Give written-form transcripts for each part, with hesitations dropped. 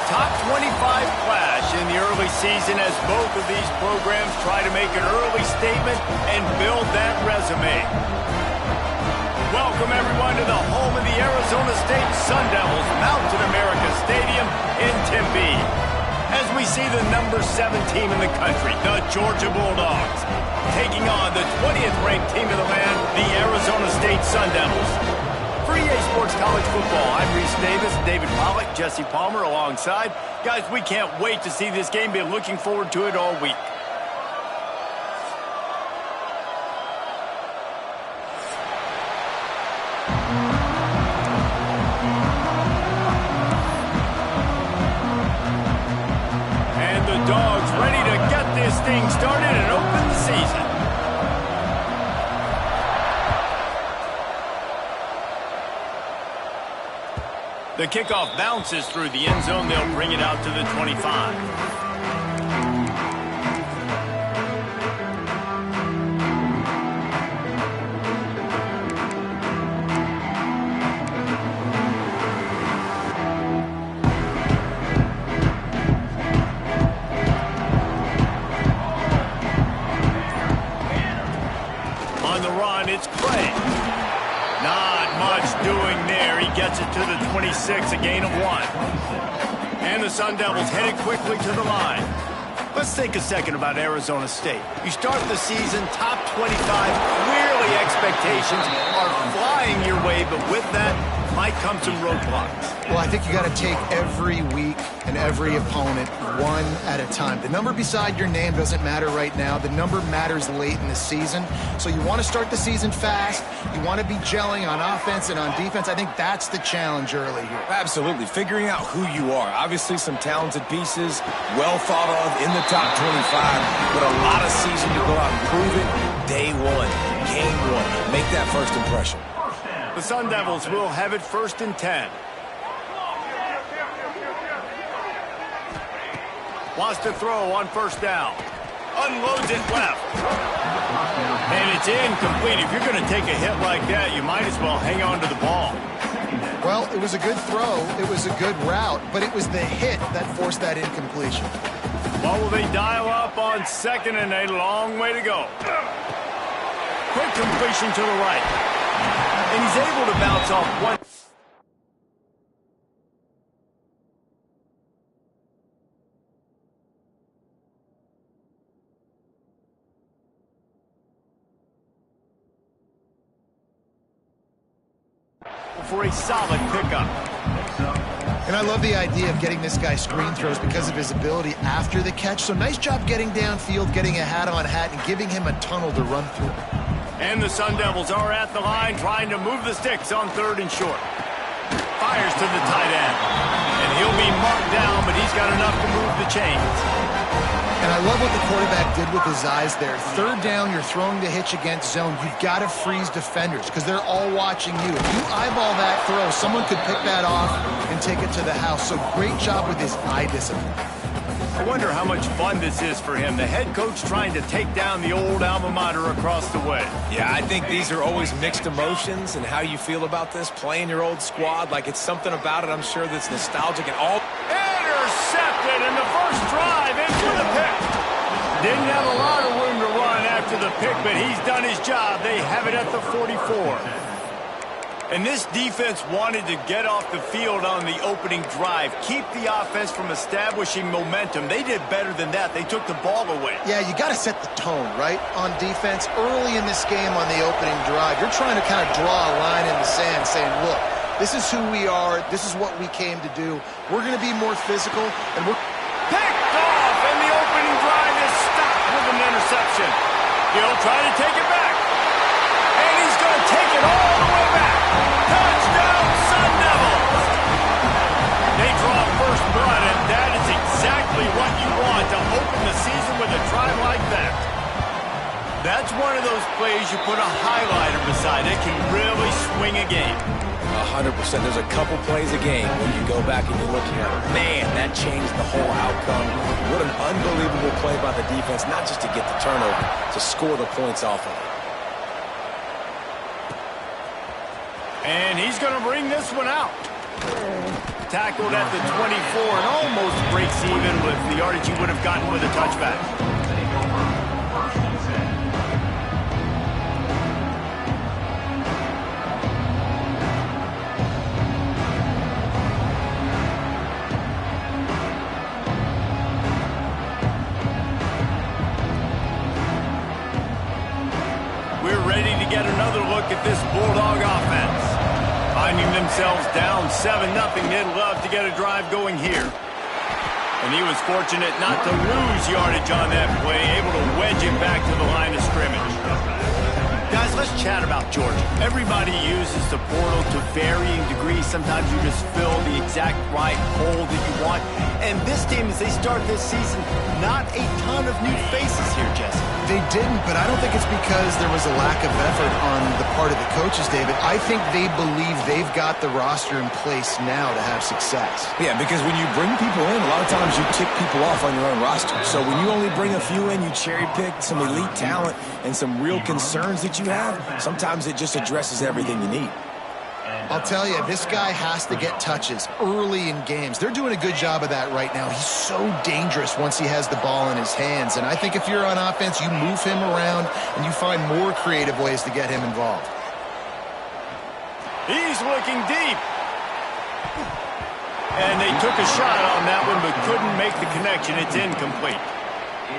top 25 clash in the early season as both of these programs try to make an early statement and build that resume. Welcome, everyone, to the home of the Arizona State Sun Devils, Mountain America Stadium in Tempe. As we see the number 7 team in the country, the Georgia Bulldogs, taking on the 20th ranked team in the land, the Arizona State Sun Devils. For EA Sports College Football, I'm Reese Davis, David Pollack, Jesse Palmer alongside. Guys, we can't wait to see this game. Been looking forward to it all week. And the Dogs ready to get this thing started and open the season. The kickoff bounces through the end zone. They'll bring it out to the 25. On the run, it's Craig. Not much doing there. He gets it to the 26, a gain of 1. And the Sun Devils headed quickly to the line. Let's think a second about Arizona State. You start the season top 25. Clearly expectations are flying your way, but with that might come some roadblocks. Well, I think you got to take every week and every opponent one at a time. The number beside your name doesn't matter right now. The number matters late in the season. So you want to start the season fast. You want to be gelling on offense and on defense. I think that's the challenge early here. Absolutely. Figuring out who you are. Obviously some talented pieces, well thought of in the top 25, but a lot of season to go out and prove it. Day one, game one. Make that first impression. The Sun Devils will have it 1st and 10. Wants to throw on 1st down. Unloads it left. And it's incomplete. If you're going to take a hit like that, you might as well hang on to the ball. Well, it was a good throw. It was a good route, but it was the hit that forced that incompletion. Well, will they dial up on 2nd and a long way to go? Quick completion to the right. And he's able to bounce off one. For a solid pickup. And I love the idea of getting this guy screen throws because of his ability after the catch. So nice job getting downfield, getting a hat-on-hat, and giving him a tunnel to run through. And the Sun Devils are at the line trying to move the sticks on 3rd and short. Fires to the tight end. And he'll be marked down, but he's got enough to move the chains. And I love what the quarterback did with his eyes there. 3rd down, you're throwing the hitch against zone. You've got to freeze defenders because they're all watching you. If you eyeball that throw, someone could pick that off and take it to the house. So great job with his eye discipline. I wonder how much fun this is for him. The head coach trying to take down the old alma mater across the way. Yeah, I think these are always mixed emotions and how you feel about this, playing your old squad. Like it's something about it, I'm sure, that's nostalgic and all. Intercepted in the first drive into the pick. Didn't have a lot of room to run after the pick, but he's done his job. They have it at the 44. And this defense wanted to get off the field on the opening drive, keep the offense from establishing momentum. They did better than that. They took the ball away. Yeah, you got to set the tone, right, on defense. Early in this game on the opening drive, you're trying to kind of draw a line in the sand saying, look, this is who we are. This is what we came to do. We're going to be more physical, and we're picked off, and the opening drive is stopped with an interception. He'll try to take it back, and he's going to take it all the way back. Touchdown, Sun Devils! They draw first blood, and that is exactly what you want to open the season with a drive like that. That's one of those plays you put a highlighter beside. It can really swing a game. 100%. There's a couple plays a game when you go back and you look here. Man, that changed the whole outcome. What an unbelievable play by the defense, not just to get the turnover, to score the points off of it. And he's going to bring this one out. tackled at the 24 and almost breaks even with the yardage he would have gotten with a touchback. We're ready to get another look at this Bulldog offense. Finding themselves down 7-0, they'd love to get a drive going here. And he was fortunate not to lose yardage on that play, able to wedge it back to the line of scrimmage. Guys, let's chat about Georgia. Everybody uses the portal to varying degrees. Sometimes you just fill the exact right hole that you want. And this team, as they start this season, not a ton of new faces here, Jesse. They didn't, but I don't think it's because there was a lack of effort on the part of the coaches, David. I think they believe they've got the roster in place now to have success. Yeah, because when you bring people in, a lot of times you tick people off on your own roster. So when you only bring a few in, you cherry-pick some elite talent and some real concerns that you have, sometimes it just addresses everything you need. I'll tell you, this guy has to get touches early in games. They're doing a good job of that right now. He's so dangerous once he has the ball in his hands. And I think if you're on offense, you move him around and you find more creative ways to get him involved. He's looking deep. And they took a shot on that one but couldn't make the connection. It's incomplete.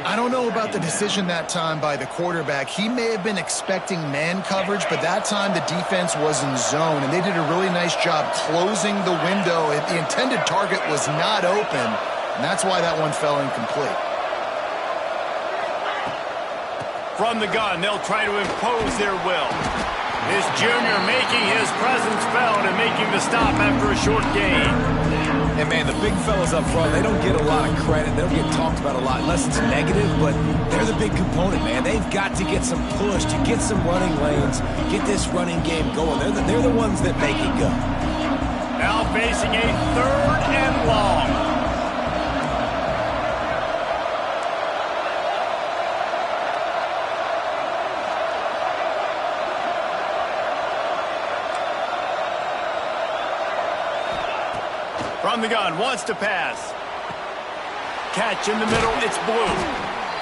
I don't know about the decision that time by the quarterback. He may have been expecting man coverage, but that time the defense was in zone, and they did a really nice job closing the window. The intended target was not open, and that's why that one fell incomplete. From the gun, they'll try to impose their will. This junior making his presence felt and making the stop after a short gain. And, man, the big fellas up front, they don't get a lot of credit. They don't get talked about a lot unless it's negative, but they're the big component, man. They've got to get some push, to get some running lanes, get this running game going. They're the ones that make it go. Now facing a 3rd and long. From the gun, wants to pass. Catch in the middle, it's Blue.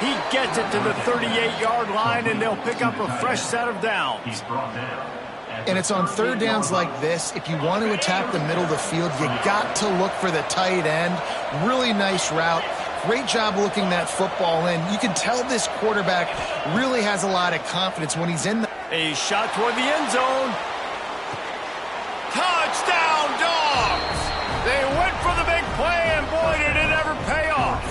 He gets it to the 38-yard line, and they'll pick up a fresh set of downs. And it's on 3rd downs like this. If you want to attack the middle of the field, you got to look for the tight end. Really nice route. Great job looking that football in. You can tell this quarterback really has a lot of confidence when he's in the... A shot toward the end zone. Touchdown, Dogs! They went for the big play, and boy, did it ever pay off.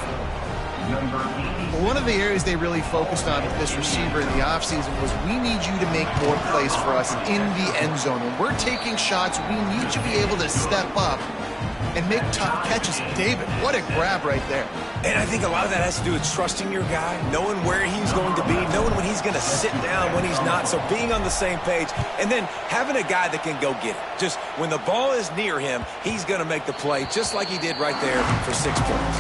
One of the areas they really focused on with this receiver in the offseason was we need you to make more plays for us in the end zone. When we're taking shots, we need you to be able to step up and make tough catches. David, what a grab right there. And I think a lot of that has to do with trusting your guy, knowing where he's going to be, knowing when he's going to sit down, when he's not. So being on the same page, and then having a guy that can go get it. Just when the ball is near him, he's going to make the play, just like he did right there for 6 points.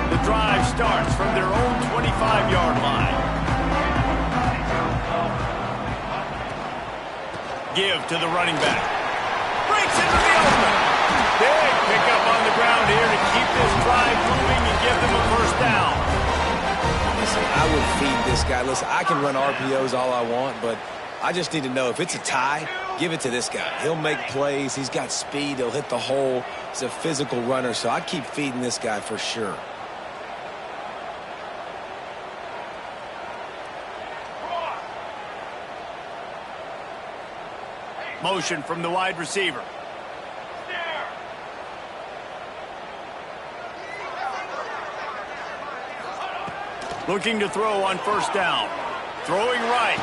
The drive starts from their own 25-yard line. Give to the running back. Breaks into the open. Big pickup on the ground here to keep this drive moving and give them a first down. Listen, I would feed this guy. Listen, I can run RPOs all I want, but I just need to know if it's a tie, give it to this guy. He'll make plays. He's got speed. He'll hit the hole. He's a physical runner, so I keep feeding this guy for sure. Motion from the wide receiver. Looking to throw on first down. Throwing right.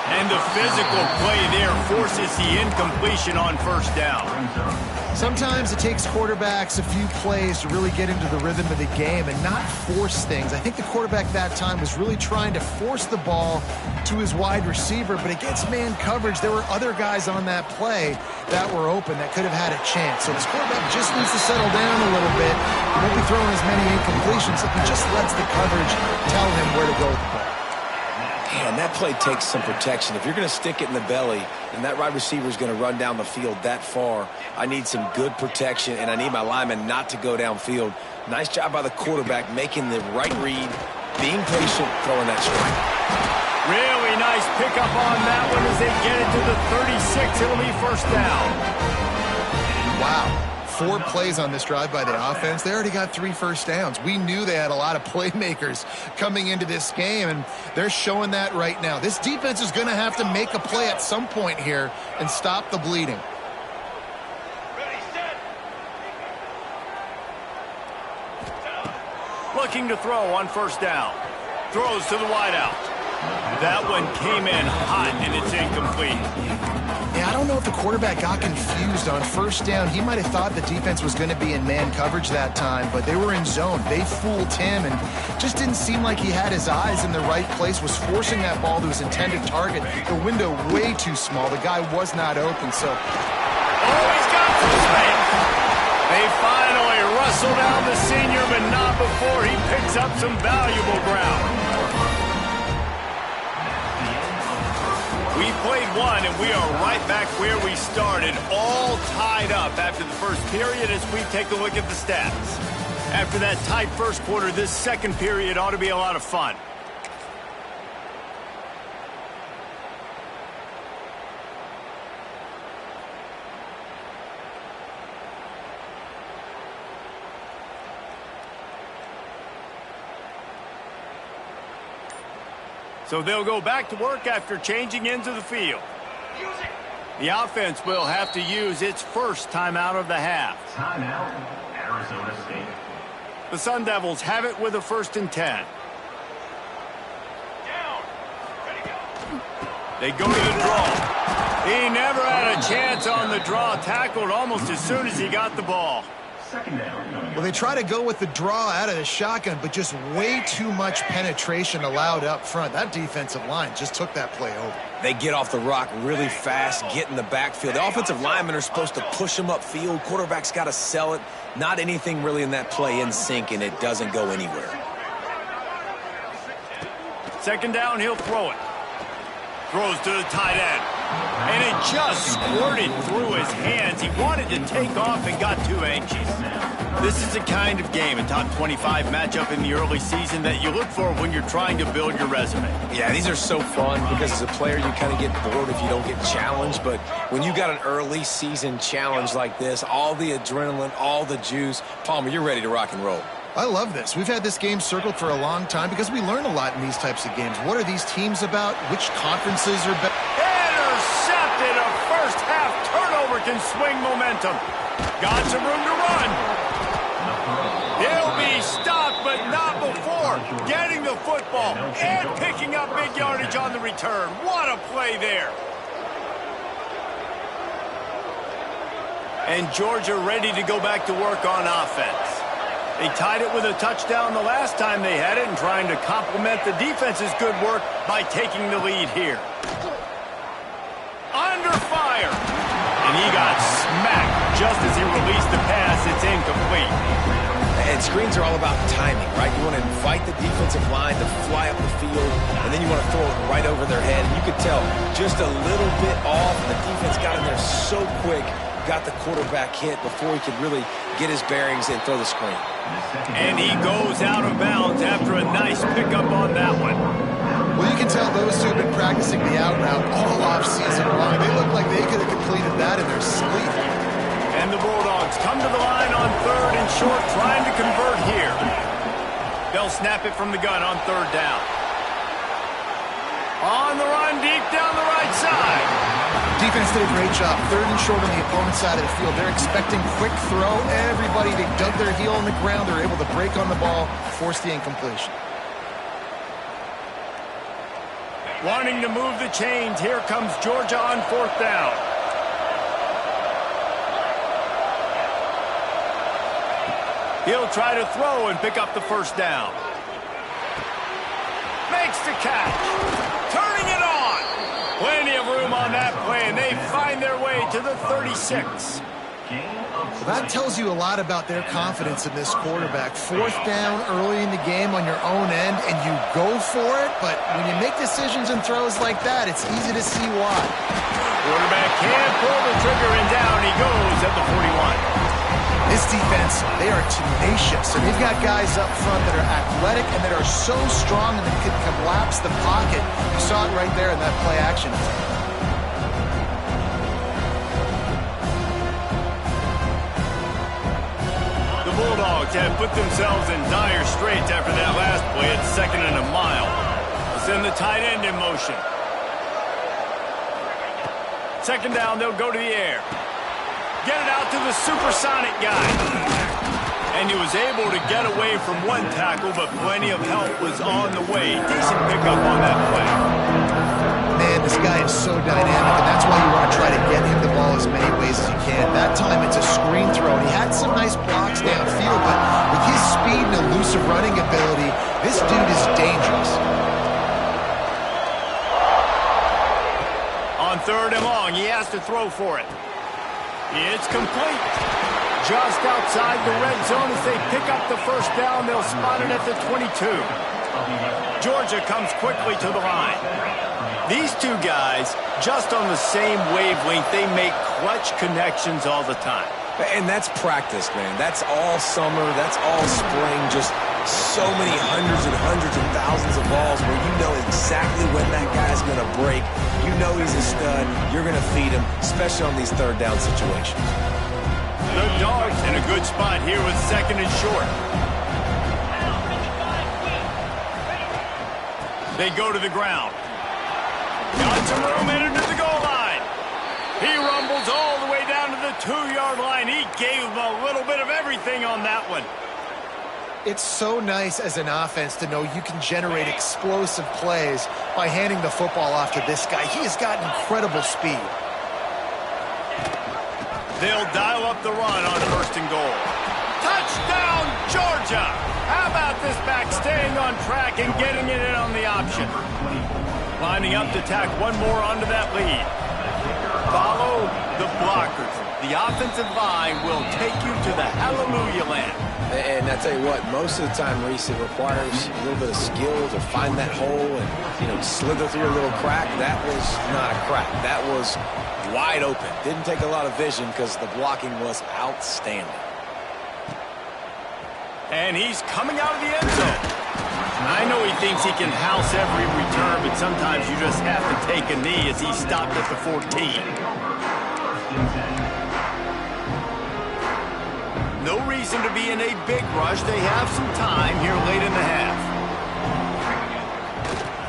And the physical play there forces the incompletion on first down. Sometimes it takes quarterbacks a few plays to really get into the rhythm of the game and not force things. I think the quarterback that time was really trying to force the ball to his wide receiver, but against man coverage, there were other guys on that play that were open that could have had a chance. So this quarterback just needs to settle down a little bit. He won't be throwing as many incompletions if he just lets the coverage tell him where to go with the ball. Man, that play takes some protection. If you're going to stick it in the belly and that wide receiver is going to run down the field that far, I need some good protection, and I need my lineman not to go downfield. Nice job by the quarterback making the right read, being patient, throwing that strike. Really nice pickup on that one as they get it to the 36. It'll be first down. Wow. 4 plays on this drive by the offense. They already got 3 first downs. We knew they had a lot of playmakers coming into this game, and they're showing that right now. This defense is going to have to make a play at some point here and stop the bleeding. Looking to throw on first down. Throws to the wideout. That one came in hot, and it's incomplete. Yeah, I don't know if the quarterback got confused on first down. He might have thought the defense was going to be in man coverage that time, but they were in zone. They fooled him and just didn't seem like he had his eyes in the right place, was forcing that ball to his intended target. The window way too small. The guy was not open, so... Oh, he's got the space. They finally wrestle down the senior, but not before he picks up some valuable ground. We played one, and we are right back where we started, all tied up after the first period as we take a look at the stats. After that tight first quarter, this second period ought to be a lot of fun. So they'll go back to work after changing into the field. The offense will have to use its first timeout of the half. Timeout, Arizona State. The Sun Devils have it with a 1st and 10. They go to the draw. He never had a chance on the draw. Tackled almost as soon as he got the ball. Second down. Well, they try to go with the draw out of the shotgun, but just way too much penetration allowed up front. That defensive line just took that play over. They get off the rock really fast, get in the backfield. The offensive linemen are supposed to push them upfield. Quarterback's got to sell it. Not anything really in that play in sync, and it doesn't go anywhere. Second down, he'll throw it. Throws to the tight end. And it just squirted through his hands. He wanted to take off and got too anxious. This is the kind of game, a top 25 matchup in the early season, that you look for when you're trying to build your resume. Yeah, these are so fun because as a player you kind of get bored if you don't get challenged. But when you got an early season challenge like this, all the adrenaline, all the juice, Palmer, you're ready to rock and roll. I love this. We've had this game circled for a long time because we learn a lot in these types of games. What are these teams about? Which conferences are better? Intercepted! A first half turnover can swing momentum. Got some room to run. He'll be stopped, but not before getting the football and picking up big yardage on the return. What a play there. And Georgia ready to go back to work on offense. They tied it with a touchdown the last time they had it and trying to complement the defense's good work by taking the lead here. Under fire. And he got smacked just as he released the pass. It's incomplete. And screens are all about timing, right? You want to invite the defensive line to fly up the field, and then you want to throw it right over their head. And you could tell just a little bit off, and the defense got in there so quick, got the quarterback hit before he could really get his bearings and throw the screen. And he goes out of bounds after a nice pickup on that one. Well, you can tell those two have been practicing the out route all off-season long. They look like they could have completed that in their sleep. And the Bulldogs come to the line on 3rd and short, trying to convert here. They'll snap it from the gun on 3rd down. On the run, deep down the right side. Defense did a great job. 3rd and short on the opponent's side of the field. They're expecting quick throw. Everybody, they dug their heel on the ground. They're able to break on the ball, force the incompletion. Wanting to move the chains, here comes Georgia on 4th down. He'll try to throw and pick up the first down. Makes the catch. Turning it on. Plenty of room on that play, and they find their way to the 36. That tells you a lot about their confidence in this quarterback. Fourth down early in the game on your own end, and you go for it, but when you make decisions and throws like that, it's easy to see why. Quarterback can't pull the trigger, and down he goes at the 41. This defense, they are tenacious, and they've got guys up front that are athletic and that are so strong and that can collapse the pocket. You saw it right there in that play action. The Bulldogs have put themselves in dire straits after that last play at 2nd and a mile. They'll send the tight end in motion. 2nd down, they'll go to the air. Get it out to the supersonic guy. And he was able to get away from one tackle, but plenty of help was on the way. Decent pickup on that play. Man, this guy is so dynamic, and that's why you want to try to get him the ball as many ways as you can. That time it's a screen throw, and he had some nice blocks downfield, but with his speed and elusive running ability, this dude is dangerous. On 3rd and long, he has to throw for it. It's complete. Just outside the red zone as they pick up the 1st down. They'll spot it at the 22. Georgia comes quickly to the line. These two guys, just on the same wavelength, they make clutch connections all the time. And that's practice, man. That's all summer. That's all spring. Just so many hundreds and thousands of balls where you know exactly when that guy's going to break. You know he's a stud. You're going to feed him, especially on these 3rd down situations. The Dogs in a good spot here with 2nd and short. They go to the ground. Got some room headed to the goal line. He rumbles all the way down to the 2-yard line. He gave him a little bit of everything on that one. It's so nice as an offense to know you can generate explosive plays by handing the football off to this guy. He has got incredible speed. They'll dial up the run on 1st and goal. Touchdown, Georgia! How about this back staying on track and getting it in on the option? Lining up to tack one more onto that lead. Follow the blockers. The offensive line will take you to the hallelujah land. And I tell you what, most of the time, Reese, it requires a little bit of skill to find that hole and, slither through a little crack. That was not a crack. That was wide open. Didn't take a lot of vision because the blocking was outstanding. And he's coming out of the end zone. I know he thinks he can house every return, but sometimes you just have to take a knee as he stopped at the 14. No reason to be in a big rush. They have some time here late in the half.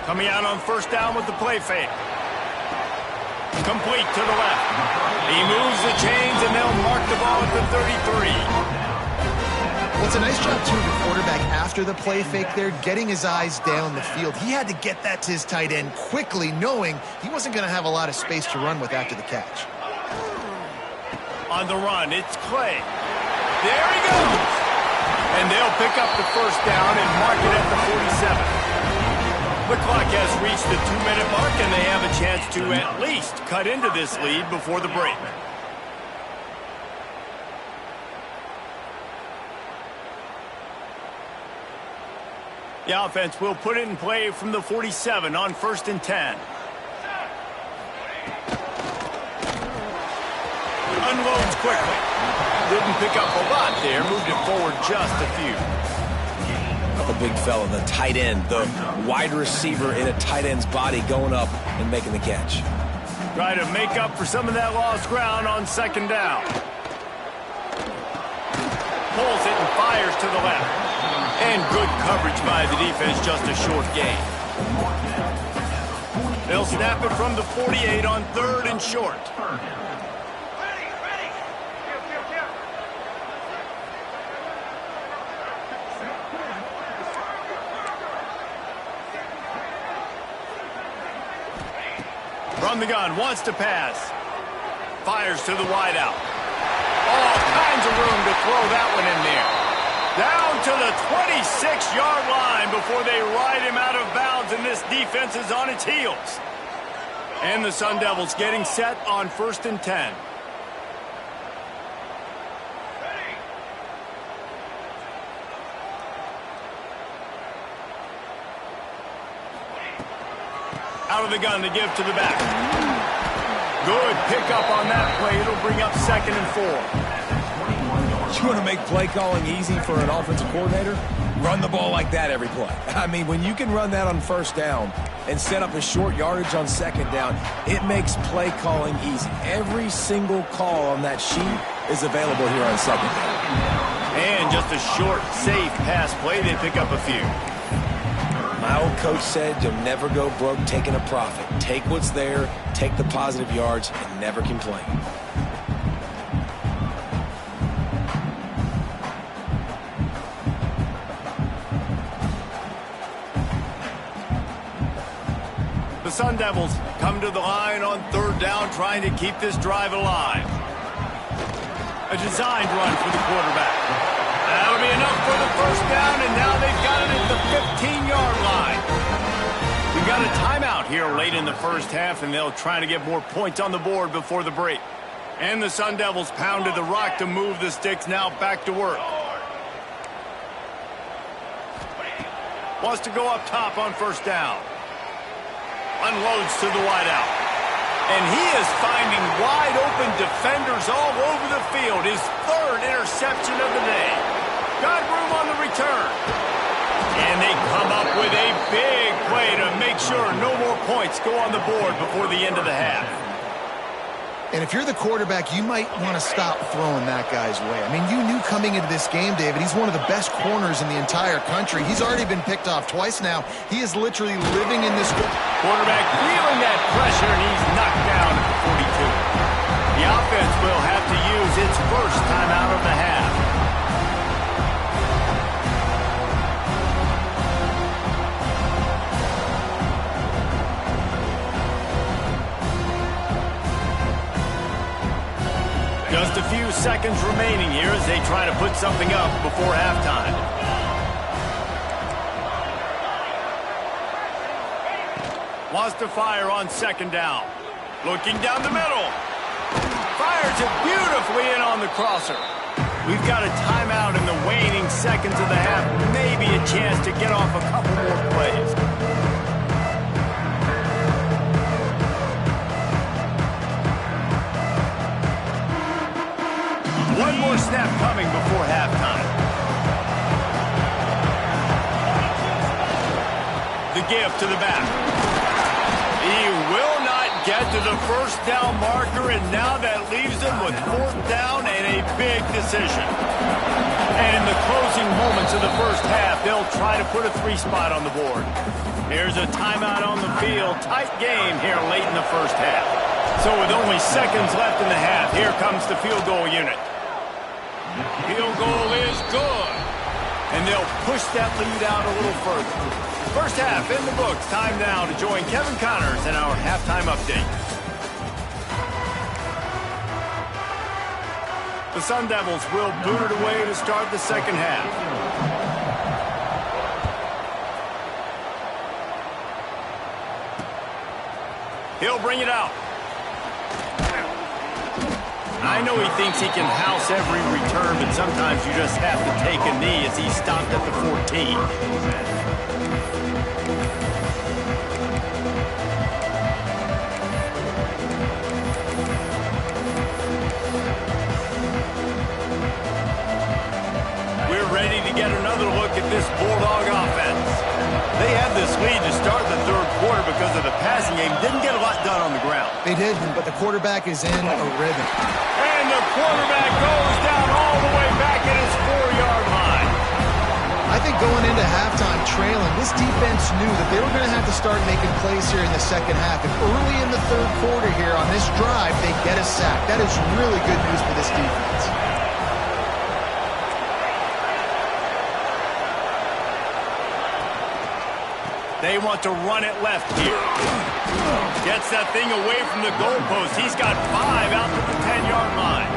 Coming out on 1st down with the play fake. Complete to the left. He moves the chains, and they'll mark the ball at the 33. Well, it's a nice job, too, of the quarterback after the play fake there, getting his eyes down the field. He had to get that to his tight end quickly, knowing he wasn't going to have a lot of space to run with after the catch. On the run, it's Clay. There he goes. And they'll pick up the 1st down and mark it at the 47. The clock has reached the 2-minute mark, and they have a chance to at least cut into this lead before the break. The offense will put it in play from the 47 on 1st and 10. Unloads quickly. Didn't pick up a lot there. Moved it forward just a few. The big fella, the tight end, the wide receiver in a tight end's body going up and making the catch. Try to make up for some of that lost ground on 2nd down. Pulls it and fires to the left. And good coverage by the defense, just a short gain. They'll snap it from the 48 on 3rd and short. From the gun, wants to pass. Fires to the wideout. All kinds of room to throw that one in there. Down to the 26-yard line before they ride him out of bounds, and this defense is on its heels. And the Sun Devils getting set on 1st and 10. Out of the gun to give to the back. Good pickup on that play. It'll bring up 2nd and 4. You want to make play calling easy for an offensive coordinator? Run the ball like that every play. I mean, when you can run that on 1st down and set up a short yardage on 2nd down, it makes play calling easy. Every single call on that sheet is available here on 2nd down. And just a short, safe pass play. They pick up a few. My old coach said you'll never go broke taking a profit. Take what's there, take the positive yards, and never complain. The Sun Devils come to the line on 3rd down, trying to keep this drive alive. A designed run for the quarterback. That'll be enough for the 1st down, and now they've got it at the 15-yard line. We've got a timeout here late in the 1st half, and they'll try to get more points on the board before the break. And the Sun Devils pounded the rock to move the sticks, now back to work. Wants to go up top on 1st down. Unloads to the wideout. And he is finding wide-open defenders all over the field. His 3rd interception of the day. Got room on the return. And they come up with a big play to make sure no more points go on the board before the end of the half. And if you're the quarterback, you might want to stop throwing that guy's way. I mean, you knew coming into this game, David, he's one of the best corners in the entire country. He's already been picked off twice now. He is literally living in this. Quarterback feeling that pressure, and he's knocked down at the 42. The offense will have to use its 1st timeout of the half. Just a few seconds remaining here as they try to put something up before halftime. Wants to fire on 2nd down. Looking down the middle. Fires it beautifully in on the crosser. We've got a timeout in the waning seconds of the half. Maybe a chance to get off a couple more plays. One more snap coming before halftime. The give to the back. He will not get to the 1st down marker, and now that leaves him with 4th down and a big decision. And in the closing moments of the 1st half, they'll try to put a 3 spot on the board. Here's a timeout on the field. Tight game here late in the 1st half. So with only seconds left in the half, here comes the field goal unit. Field goal is good. And they'll push that lead out a little further. 1st half in the books. Time now to join Kevin Connors in our halftime update. The Sun Devils will boot it away to start the 2nd half. He'll bring it out. I know he thinks he can house every return, but sometimes you just have to take a knee as he stopped at the 14. We're ready to get another look at this Bulldog offense. They had this lead to start the 3rd quarter because of the passing game. Didn't get a lot done on the ground. They did, but the quarterback is in a rhythm. And the quarterback goes down all the way back at his 4-yard line. I think going into halftime trailing, this defense knew that they were going to have to start making plays here in the 2nd half. And early in the 3rd quarter here on this drive, they get a sack. That is really good news for this defense. They want to run it left here. Gets that thing away from the goalpost. He's got 5 out to the 10-yard line.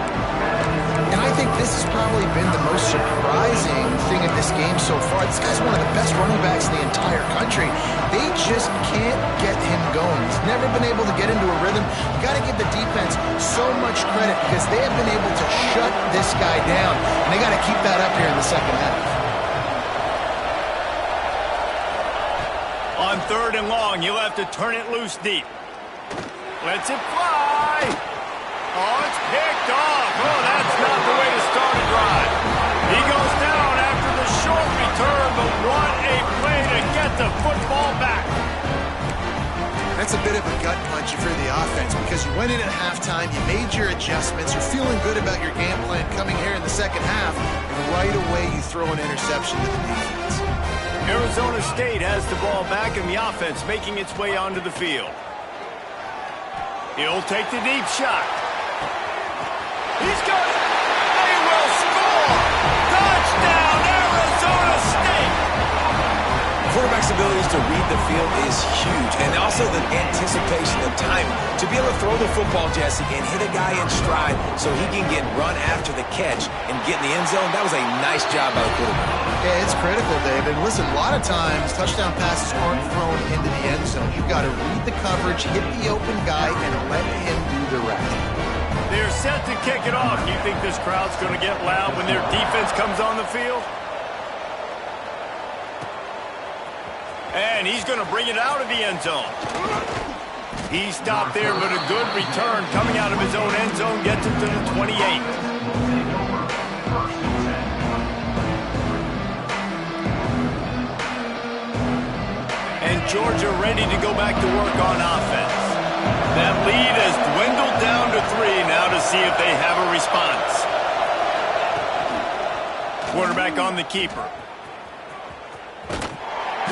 And I think this has probably been the most surprising thing in this game so far. This guy's one of the best running backs in the entire country. They just can't get him going. He's never been able to get into a rhythm. You got to give the defense so much credit because they have been able to shut this guy down. And they got to keep that up here in the 2nd half. On 3rd and long, you'll have to turn it loose deep. Lets it fly. Oh, it's picked off. Oh, that's not the way to start a drive. He goes down after the short return, but what a play to get the football back. That's a bit of a gut punch for the offense because you went in at halftime, you made your adjustments, you're feeling good about your game plan coming here in the second half, and right away you throw an interception to the defense. Arizona State has the ball back and the offense making its way onto the field. He'll take the deep shot. He's got it. They will score. Touchdown, Arizona State. Quarterback's abilities to read the field is huge, and also the anticipation and timing. To be able to throw the football, Jesse, and hit a guy in stride so he can get run after the catch and get in the end zone, that was a nice job by the quarterback. Yeah, it's critical, David. Listen, a lot of times touchdown passes aren't thrown into the end zone. You've got to read the coverage, hit the open guy, and let him do the rest. They're set to kick it off. Do you think this crowd's going to get loud when their defense comes on the field? And he's going to bring it out of the end zone. He stopped there, but a good return coming out of his own end zone gets him to the 28. And Georgia ready to go back to work on offense. That lead has dwindled down to 3 now to see if they have a response. Quarterback on the keeper.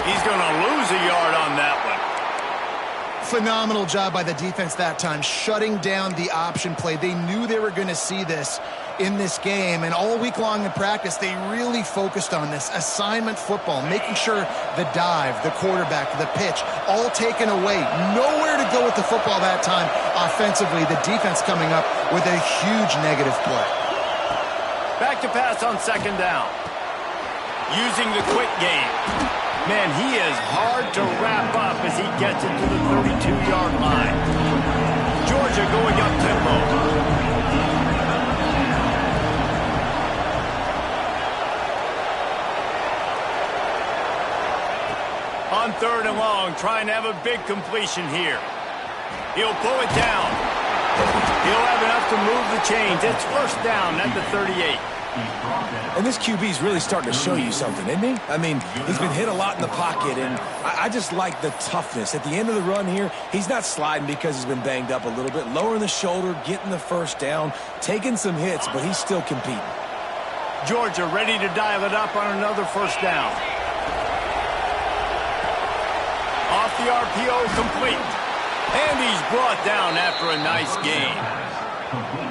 He's going to lose a yard on that one. Phenomenal job by the defense that time, shutting down the option play. They knew they were going to see this in this game, and all week long in practice, they really focused on this assignment football, making sure the dive, the quarterback, the pitch, all taken away. Nowhere to go with the football that time offensively. The defense coming up with a huge negative play. Back to pass on 2nd down. Using the quick game. Man, he is hard to wrap up as he gets it to the 32-yard line. Georgia going up tempo. On 3rd and long, trying to have a big completion here. He'll pull it down. He'll have enough to move the chains. It's 1st down at the 38. And this QB's really starting to show you something, isn't he? I mean, he's been hit a lot in the pocket, and I just like the toughness. At the end of the run here, he's not sliding because he's been banged up a little bit. Lowering the shoulder, getting the 1st down, taking some hits, but he's still competing. Georgia ready to dial it up on another 1st down. Off the RPO, complete. And he's brought down after a nice gain.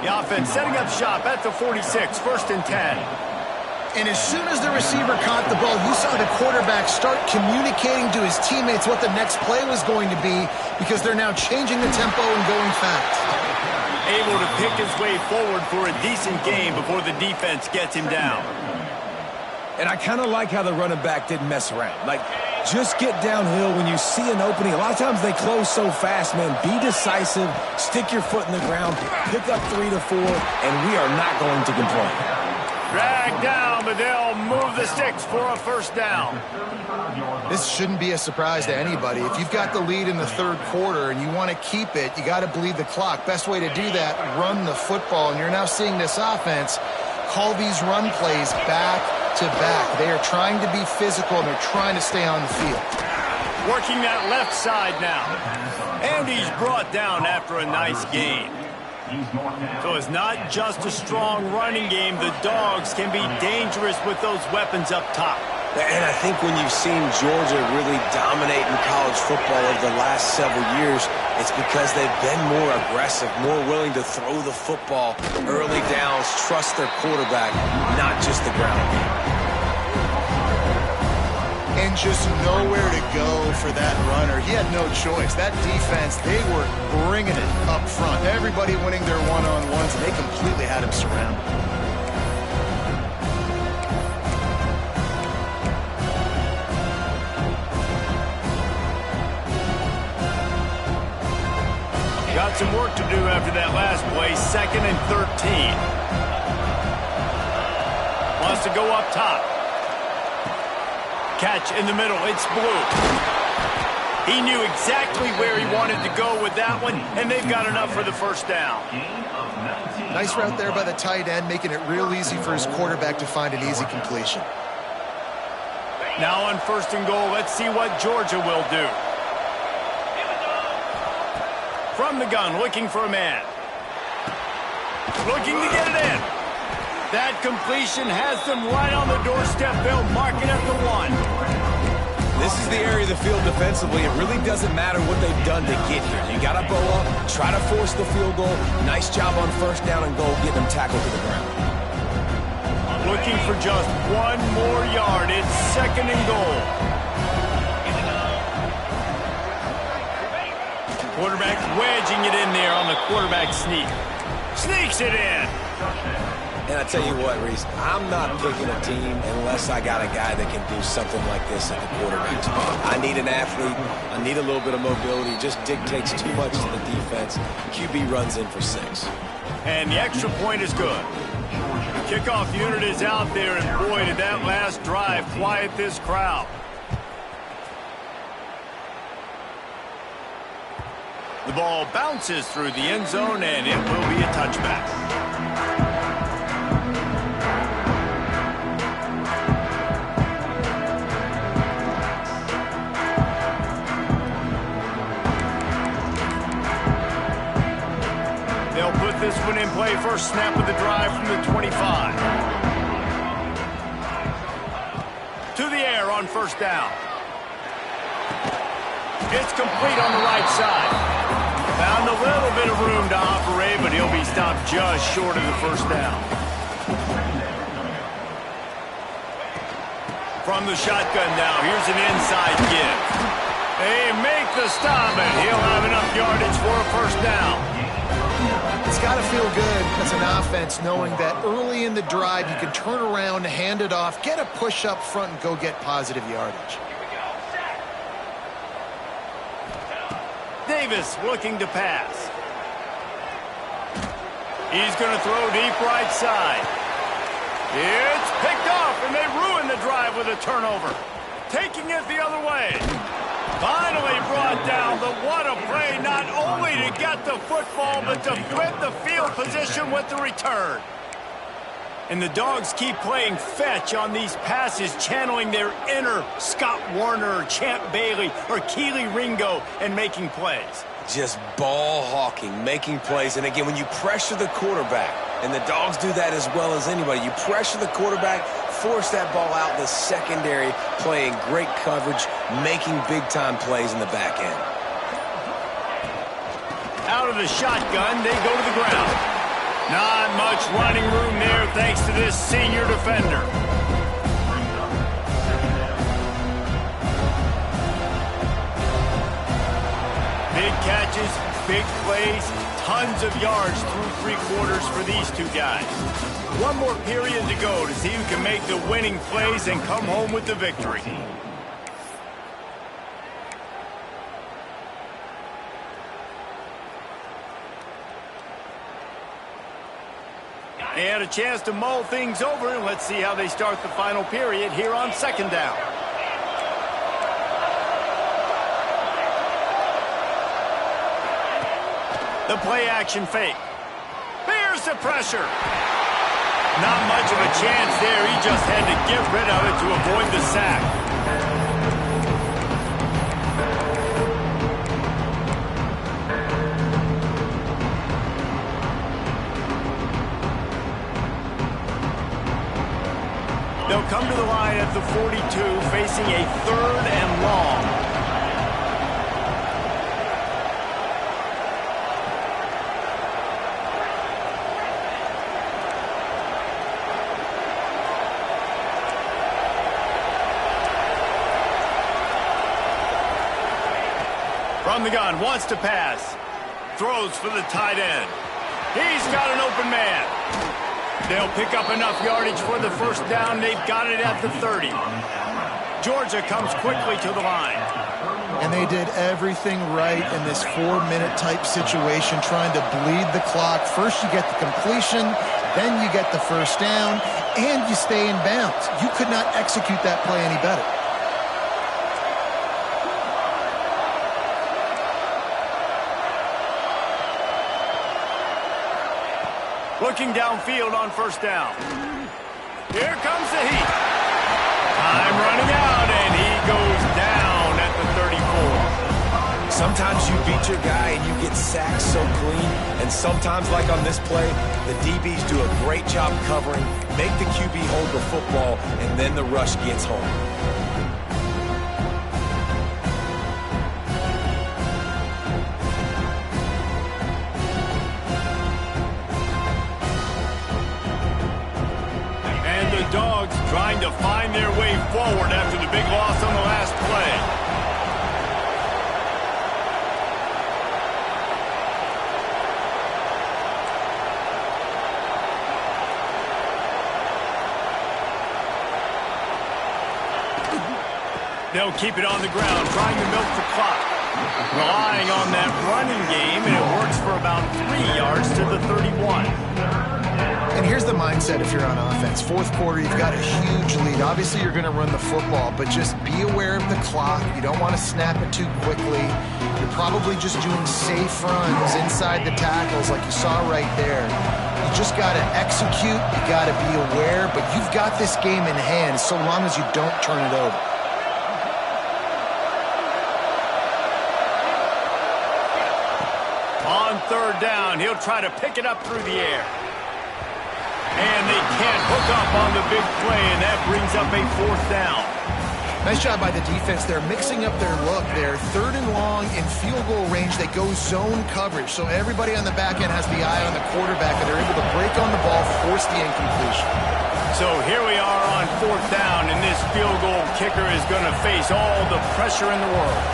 The offense setting up shop at the 46, 1st and 10. And as soon as the receiver caught the ball, you saw the quarterback start communicating to his teammates what the next play was going to be because they're now changing the tempo and going fast. Able to pick his way forward for a decent game before the defense gets him down. And I kind of like how the running back didn't mess around. Like, just get downhill when you see an opening. A lot of times they close so fast, man. Be decisive, stick your foot in the ground, pick up 3 to 4, and we are not going to complain. Drag down, but they'll move the sticks for a 1st down. This shouldn't be a surprise to anybody. If you've got the lead in the 3rd quarter and you want to keep it, you got to bleed the clock. Best way to do that, run the football. And you're now seeing this offense call these run plays back to back. They are trying to be physical, and they're trying to stay on the field. Working that left side now. And he's brought down after a nice gain. So it's not just a strong running game. The Dogs can be dangerous with those weapons up top. And I think when you've seen Georgia really dominate in college football over the last several years, it's because they've been more aggressive, more willing to throw the football early downs, trust their quarterback, not just the ground game. And just nowhere to go for that runner. He had no choice. That defense, they were bringing it up front. Everybody winning their one-on-ones, and they completely had him surrounded. Got some work to do after that last play. 2nd and 13. Wants to go up top. Catch in the middle. It's Blue. He knew exactly where he wanted to go with that one, and they've got enough for the first down. Nice route there by the tight end, making it real easy for his quarterback to find an easy completion. Now on 1st and goal, let's see what Georgia will do. From the gun, looking for a man. Looking to get it in. That completion has them right on the doorstep. They'll mark it at the 1. This is the area of the field defensively. It really doesn't matter what they've done to get here. You got to bow up, try to force the field goal. Nice job on 1st down and goal, getting them tackled to the ground. Looking for just 1 more yard. It's 2nd and goal. Quarterback wedging it in there on the quarterback sneak. Sneaks it in. And I tell you what, Reese, I'm not picking a team unless I got a guy that can do something like this at the quarterback spot. I need an athlete. I need a little bit of mobility. It just dictates too much to the defense. QB runs in for 6. And the extra point is good. The kickoff unit is out there, and boy, did that last drive quiet this crowd. The ball bounces through the end zone, and it will be a touchback. They'll put this one in play. First snap of the drive from the 25. To the air on 1st down. It's complete on the right side. Found a little bit of room to operate, but he'll be stopped just short of the 1st down. From the shotgun now, here's an inside give. They make the stop, and he'll have enough yardage for a 1st down. It's got to feel good as an offense knowing that early in the drive you can turn around, hand it off, get a push up front, and go get positive yardage. Davis looking to pass. He's going to throw deep right side. It's picked off, and they ruin the drive with a turnover. Taking it the other way. Finally brought down. The what a play, not only to get the football, but to flip the field position with the return. And the Dogs keep playing fetch on these passes, channeling their inner Scott Warner or Champ Bailey or Keely Ringo and making plays. Just ball hawking, making plays. And again, when you pressure the quarterback, and the Dogs do that as well as anybody, you pressure the quarterback, force that ball out in the secondary, playing great coverage, making big-time plays in the back end. Out of the shotgun, they go to the ground. Not much running room there thanks to this senior defender. Big catches, big plays, tons of yards through 3 quarters for these two guys. 1 more period to go to see who can make the winning plays and come home with the victory. They had a chance to mull things over, and let's see how they start the final period here on 2nd down. The play action fake. There's the pressure. Not much of a chance there. He just had to get rid of it to avoid the sack. They'll come to the line at the 42, facing a 3rd and long. From the gun, wants to pass. Throws for the tight end. He's got an open man. They'll pick up enough yardage for the 1st down. They've got it at the 30. Georgia comes quickly to the line. And they did everything right in this 4-minute type situation, trying to bleed the clock. First you get the completion, then you get the 1st down, and you stay in bounds. You could not execute that play any better. Looking downfield on first down. Here comes the heat. Time running out, and he goes down at the 34. Sometimes you beat your guy and you get sacked so clean, and sometimes, like on this play, the DBs do a great job covering, make the QB hold the football, and then the rush gets home. Dogs trying to find their way forward after the big loss on the last play. They'll keep it on the ground, trying to milk the clock. Relying on that running game, and it works for about 3 yards to the 31. And here's the mindset if you're on offense. Fourth quarter, you've got a huge lead. Obviously, you're going to run the football, but just be aware of the clock. You don't want to snap it too quickly. You're probably just doing safe runs inside the tackles like you saw right there. You just got to execute. You got to be aware, but you've got this game in hand so long as you don't turn it over. On third down, he'll try to pick it up through the air. And they can't hook up on the big play, and that brings up a fourth down. Nice job by the defense. They're mixing up their look. They're third and long in field goal range. They go zone coverage, so everybody on the back end has the eye on the quarterback, and they're able to break on the ball, force the incompletion. So here we are on fourth down, and this field goal kicker is going to face all the pressure in the world.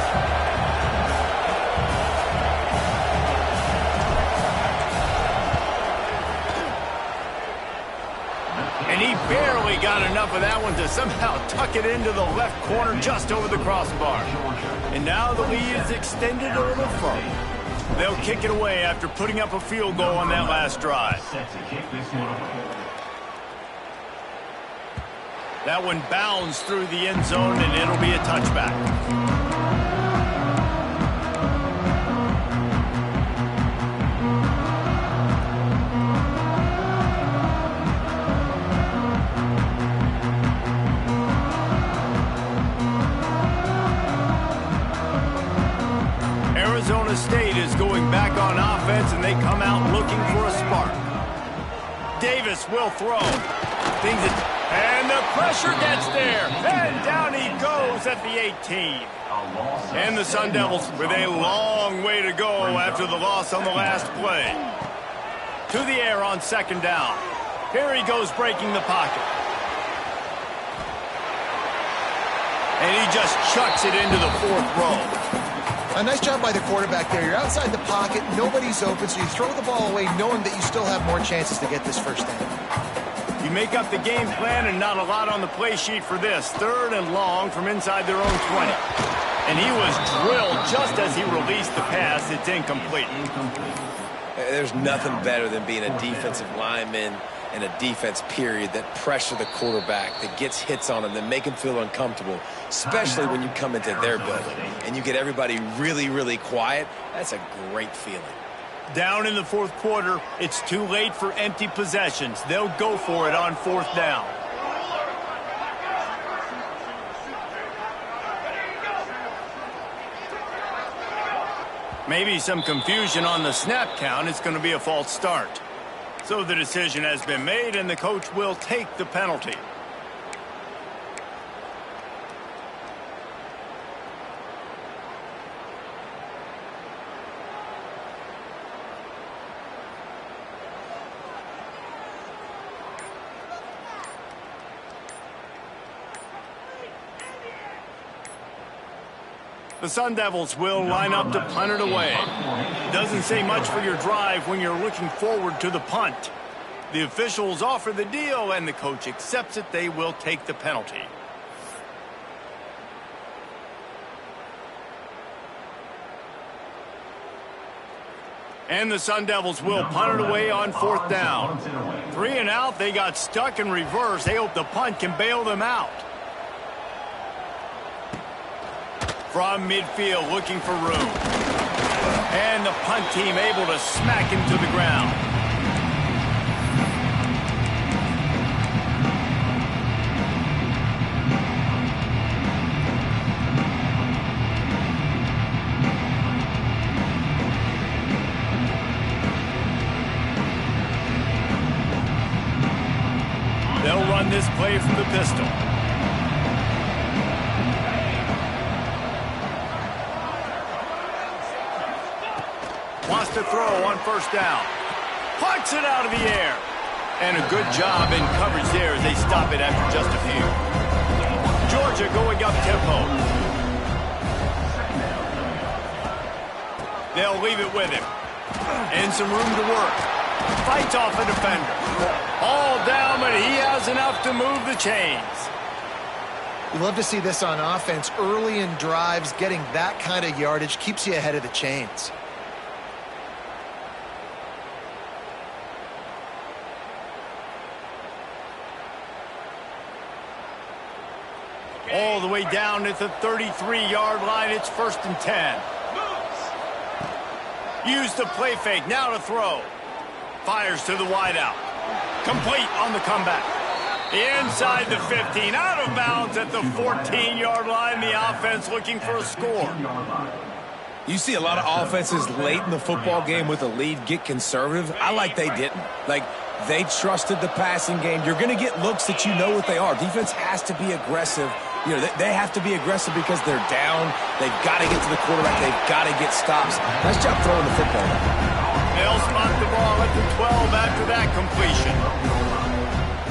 And he barely got enough of that one to somehow tuck it into the left corner just over the crossbar. And now the lead is extended a little further. They'll kick it away after putting up a field goal on that last drive. That one bounds through the end zone, and it'll be a touchback. Arizona State is going back on offense, and they come out looking for a spark. Davis will throw. And the pressure gets there. And down he goes at the 18. And the Sun Devils with a long way to go after the loss on the last play. To the air on second down. Here he goes breaking the pocket. And he just chucks it into the fourth row. A nice job by the quarterback there. You're outside the pocket, nobody's open, so you throw the ball away knowing that you still have more chances to get this first down. You make up the game plan, and not a lot on the play sheet for this. Third and long from inside their own 20. And he was drilled just as he released the pass. It's incomplete. There's nothing better than being a defensive lineman and a defense period that pressure the quarterback, that gets hits on him, that make him feel uncomfortable, especially when you come into their building and you get everybody really, really quiet. That's a great feeling. Down in the fourth quarter, it's too late for empty possessions. They'll go for it on fourth down. Maybe some confusion on the snap count. It's going to be a false start. So the decision has been made, and the coach will take the penalty. The Sun Devils will line up to punt it away. Doesn't say much for your drive when you're looking forward to the punt. The officials offer the deal, and the coach accepts it. They will take the penalty. And the Sun Devils will punt it away on fourth down. 3 and out, they got stuck in reverse. They hope the punt can bail them out. From midfield, looking for room. And the punt team able to smack him to the ground. this play from the pistol. Wants to throw on first down. Plucks it out of the air. And a good job in coverage there as they stop it after just a few. Georgia going up tempo. They'll leave it with him. And some room to work. Fights off a defender. All down, but he has enough to move the chains. You love to see this on offense. Early in drives, getting that kind of yardage keeps you ahead of the chains. All the way down at the 33-yard line. It's 1st and 10. Use the play fake. Now to throw. Fires to the wideout. Complete on the comeback. Inside the 15. Out of bounds at the 14-yard line. The offense looking for a score. You see a lot of offenses late in the football game with a lead get conservative. I like they didn't. Like, they trusted the passing game. You're going to get looks that you know what they are. Defense has to be aggressive. You know, they have to be aggressive because they're down. They've got to get to the quarterback. They've got to get stops. Nice job throwing the football. They'll spot the ball at the 12 after that completion.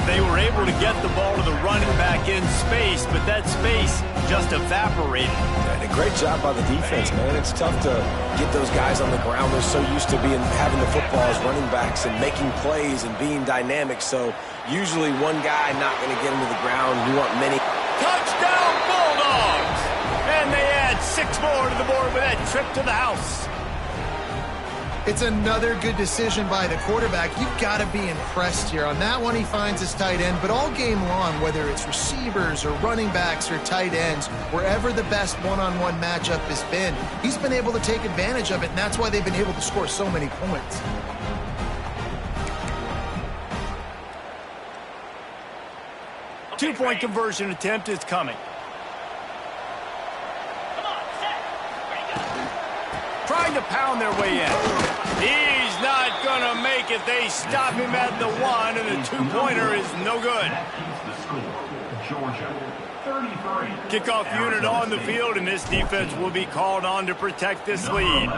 They were able to get the ball to the running back in space, but that space just evaporated. And a great job by the defense, man. It's tough to get those guys on the ground. They're so used to having the football as running backs and making plays and being dynamic. So usually one guy not going to get them to the ground. You want many. Touchdown, Bulldogs! And they add 6 more to the board with that trip to the house. It's another good decision by the quarterback. You've got to be impressed here. On that one, he finds his tight end, but all game long, whether it's receivers or running backs or tight ends, wherever the best one-on-one matchup has been, he's been able to take advantage of it, and that's why they've been able to score so many points. Two-point conversion attempt is coming. Trying to pound their way in. He's not going to make it. They stop him at the 1, and the two-pointer is no good. Kickoff unit on the field, and this defense will be called on to protect this lead.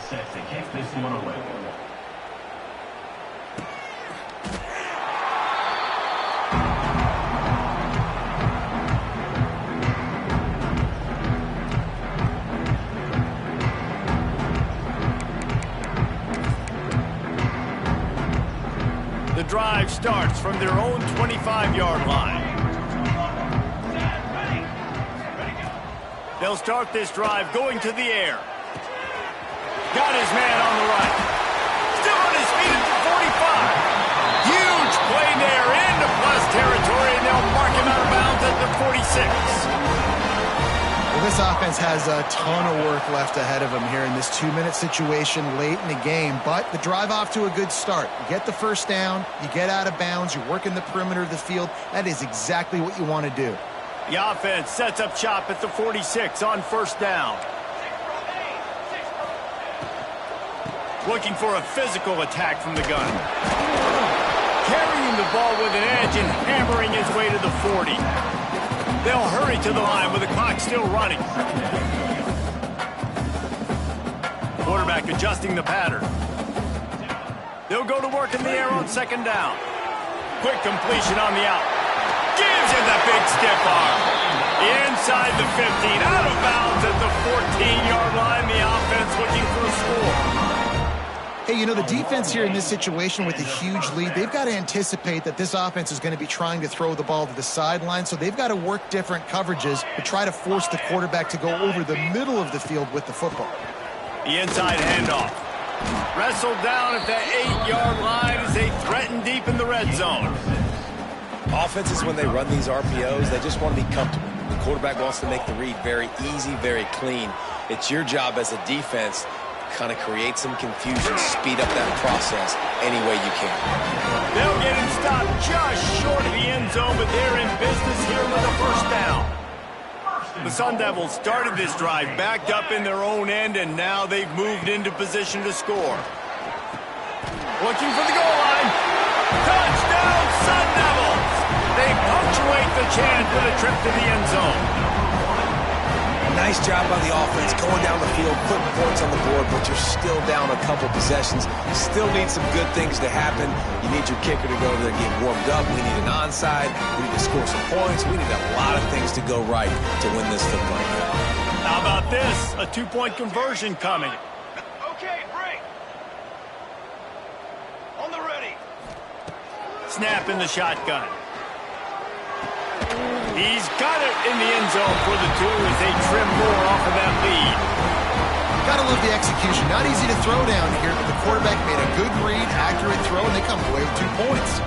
Set to kick this one away. The drive starts from their own 25-yard line. They'll start this drive going to the air. Got his man on the right. Still on his feet at the 45. Huge play there into plus territory, and they'll mark him out of bounds at the 46. Well, this offense has a ton of work left ahead of them here in this 2-minute situation late in the game, but the drive off to a good start. You get the first down, you get out of bounds, you're working the perimeter of the field. That is exactly what you want to do. The offense sets up shop at the 46 on first down. Looking for a physical attack from the gun. Carrying the ball with an edge and hammering his way to the 40. They'll hurry to the line with the clock still running. Quarterback adjusting the pattern. They'll go to work in the air on second down. Quick completion on the out. Gives him the big stiff arm. Inside the 15, out of bounds at the 14-yard line. The offense looking for a score. Hey, you know, the defense here in this situation with a huge lead, they've got to anticipate that this offense is going to be trying to throw the ball to the sideline, so they've got to work different coverages to try to force the quarterback to go over the middle of the field with the football. The inside handoff. Wrestled down at the 8-yard line as they threaten deep in the red zone. Offenses, when they run these RPOs, they just want to be comfortable. The quarterback wants to make the read very easy, very clean. It's your job as a defense kind of create some confusion, speed up that process any way you can. They'll get him stopped just short of the end zone, but they're in business here with a first down. The Sun Devils started this drive backed up in their own end, and now they've moved into position to score. Looking for the goal line. Touchdown, Sun Devils! They punctuate the chance with a trip to the end zone. Nice job by the offense going down the field, putting points on the board, but you're still down a couple possessions. Still need some good things to happen. You need your kicker to go there and get warmed up. We need an onside. We need to score some points. We need a lot of things to go right to win this football game. How about this? A two-point conversion coming. Okay, break. On the ready. Snap in the shotgun. He's got it in the end zone for the 2 as they trim more off of that lead. Gotta love the execution. Not easy to throw down here, but the quarterback made a good read, accurate throw, and they come away with 2 points.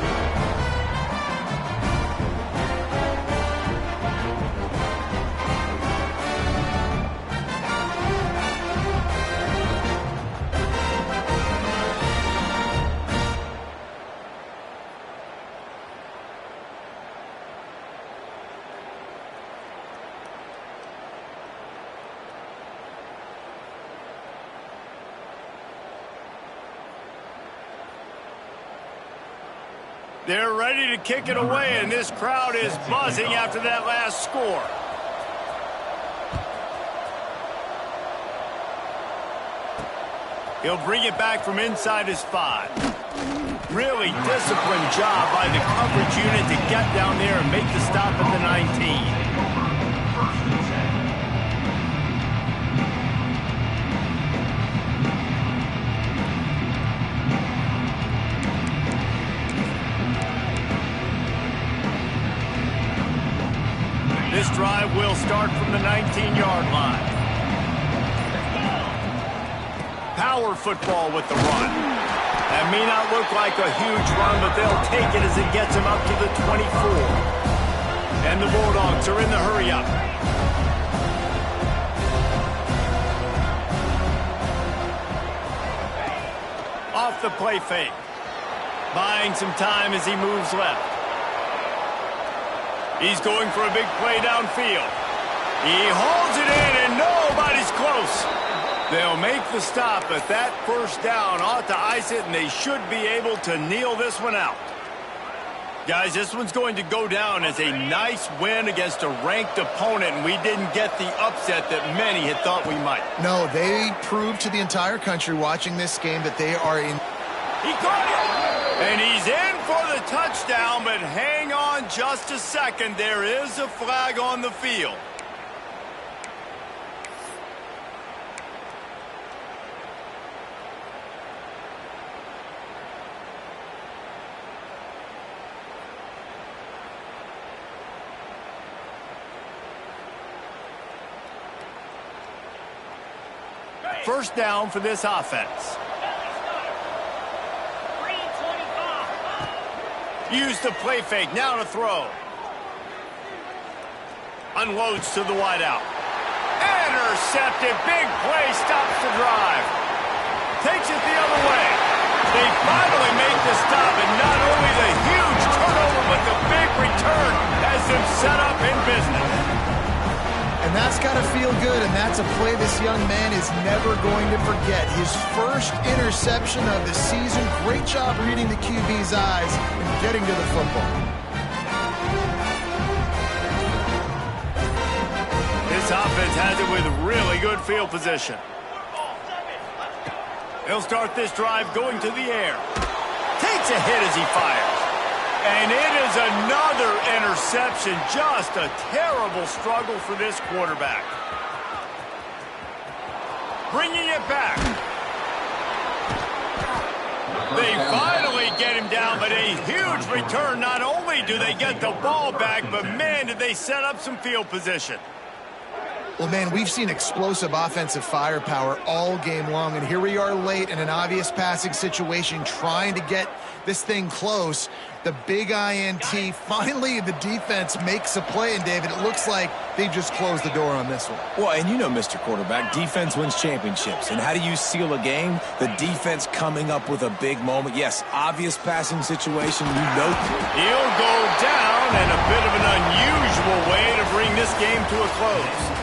They're ready to kick it away, and this crowd is buzzing after that last score. He'll bring it back from inside his 5. Really disciplined job by the coverage unit to get down there and make the stop at the 19. This drive will start from the 19-yard line. Power football with the run. That may not look like a huge run, but they'll take it as it gets them up to the 24. And the Bulldogs are in the hurry-up. Off the play fake. Buying some time as he moves left. He's going for a big play downfield. He holds it in, and nobody's close. They'll make the stop, but that first down ought to ice it, and they should be able to kneel this one out. Guys, this one's going to go down as a nice win against a ranked opponent, and we didn't get the upset that many had thought we might. No, they proved to the entire country watching this game that they are in. He caught it! And he's in for the touchdown, but hang on just a second. There is a flag on the field. First down for this offense. Use the play fake, now to throw. Unloads to the wideout. Intercepted, big play, stops the drive. Takes it the other way. They finally make the stop, and not only the huge turnover, but the big return has them set up in business. And that's got to feel good, and that's a play this young man is never going to forget. His first interception of the season. Great job reading the QB's eyes and getting to the football. This offense has it with really good field position. He'll start this drive going to the air. Takes a hit as he fires. And it is another interception. Just a terrible struggle for this quarterback. Bringing it back. They finally get him down, but a huge return. Not only do they get the ball back, but man, did they set up some field position. Well, man, we've seen explosive offensive firepower all game long, and here we are late in an obvious passing situation trying to get this thing close. The big INT, finally the defense makes a play, and David, it looks like they just closed the door on this one. Well, and you know, Mr. Quarterback, defense wins championships. And how do you seal a game? The defense coming up with a big moment. Yes, obvious passing situation, you know. He'll go down, and a bit of an unusual way to bring this game to a close.